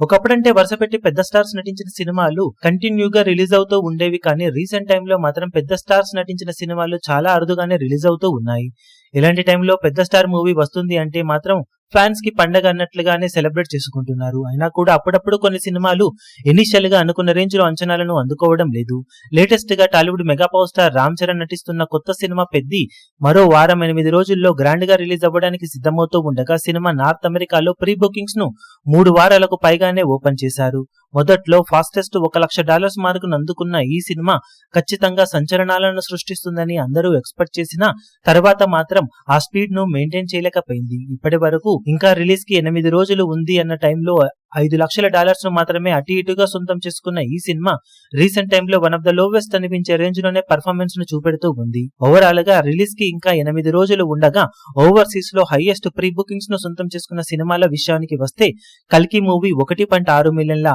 ఒకప్పుడంటే వరుస పెట్టి పెద్ద స్టార్స్ నటించిన సినిమాలు కంటిన్యూగా రిలీజ్ అవుతూ ఉండేవి, కానీ రీసెంట్ టైంలో మాత్రం పెద్ద స్టార్స్ నటించిన సినిమాలు చాలా అరుదుగానే రిలీజ్ అవుతూ ఉన్నాయి. ఇలాంటి టైంలో పెద్ద స్టార్ మూవీ వస్తుంది అంటే మాత్రం ఫ్యాన్స్ కి పండగ అన్నట్లుగానే సెలబ్రేట్ చేసుకుంటున్నారు. అయినా కూడా అప్పుడప్పుడు కొన్ని సినిమాలు ఇనిషియల్ గా అనుకున్న రేంజ్ లో అంచనాలను అందుకోవడం లేదు. లేటెస్ట్ గా Tollywood mega power star Ram Charan నటిస్తున్న కొత్త సినిమా పెద్ది మరో వారం 8 రోజుల్లో గ్రాండ్ గా రిలీజ్ అవ్వడానికి సిద్ధమవుతూ ఉండగా సినిమా నార్త్ అమెరికాలో ప్రీ బుకింగ్స్ ను 3 వారాలకు పైగానే ఓపెన్ చేశారు. మొదట్లో ఫాస్టెస్ట్ $1,00,000 మార్కును అందుకున్న ఈ సినిమా ఖచ్చితంగా సంచలనాలను సృష్టిస్తుందని అందరూ ఎక్స్పెక్ట్ చేసినా తర్వాత మాత్రం ఆ స్పీడ్ ను మెయింటైన్ చేయలేకపోయింది. ఇప్పటి వరకు ఇంకా రిలీజ్ కి 8 రోజులు ఉంది అన్న టైంలో $5,00,000 ను మాత్రమే అటు ఇటుగా సొంతం చేసుకున్న ఈ సినిమా రీసెంట్ టైంలో వన్ ఆఫ్ ద లోవెస్ట్ అనిపించే రేంజ్ లోనే పర్ఫార్మెన్స్ ను చూపెడుతూ ఉంది. ఓవరాల్ గా రిలీజ్ కి ఇంకా 8 రోజులు ఉండగా ఓవర్సీస్ లో హైయెస్ట్ ప్రీ బుకింగ్స్ ను సొంతం చేసుకున్న సినిమాల విషయానికి వస్తే కల్కి మూవీ $1.6 మిలియన్ల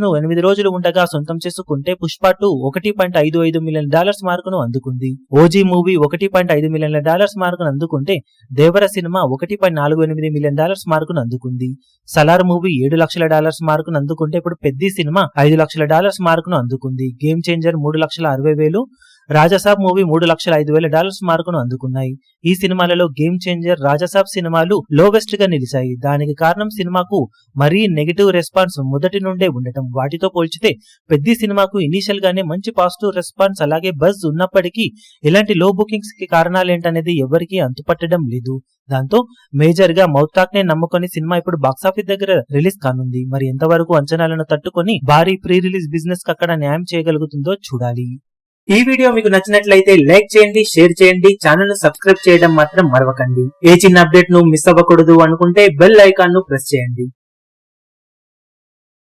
ను 8 రోజులు ఉండగా సొంతం చేసుకుంటే పుష్ప 2 $1.55 మిలియన్ మార్కును అందుకుంది. ఓజీ మూవీ $1.5 మిలియన్ల మార్కును అందుకుంటే దేవర సినిమా $1.48 మిలియన్ మార్కును అందుకుంది. సలార్ మూవీ $7,00,000 మార్కును అందుకుంటే ఇప్పుడు పెద్ది సినిమా $5,00,000 మార్కును అందుకుంది. గేమ్ చేంజర్ 3,60,000, రాజసాబ్ మూవీ $3,05,000 మార్కును అందుకున్నాయి. ఈ సినిమాలలో గేమ్ చేంజర్, రాజసాబ్ సినిమాలు లోవెస్ట్ గా నిలిచాయి. దానికి కారణం సినిమాకు మరీ నెగిటివ్ రెస్పాన్స్ మొదటి నుండే ఉండటం. వాటితో పోల్చితే పెద్ది సినిమాకు ఇనీషియల్ గానే మంచి పాజిటివ్ రెస్పాన్స్ అలాగే బజ్ ఉన్నప్పటికీ ఇలాంటి లో బుకింగ్స్ కి కారణాలేంటనేది ఎవరికీ అంతుపట్టడం లేదు. దాంతో మేజర్ గా మౌత్ టాక్ నే నమ్ముకొని సినిమా ఇప్పుడు బాక్సాఫీస్ దగ్గర రిలీజ్ కానుంది. మరి ఎంతవరకు అంచనాలను తట్టుకొని భారీ ప్రీ రిలీజ్ బిజినెస్ కి అక్కడ న్యాయం చేయగలుగుతుందో చూడాలి. ఈ వీడియో మీకు నచ్చినట్లయితే లైక్ చేయండి, షేర్ చేయండి, ఛానల్ ను సబ్స్క్రైబ్ చేయడం మాత్రం మరవకండి. ఏ చిన్న అప్డేట్ ను మిస్ అవ్వకూడదు అనుకుంటే బెల్ ఐకాన్ ను ప్రెస్ చేయండి.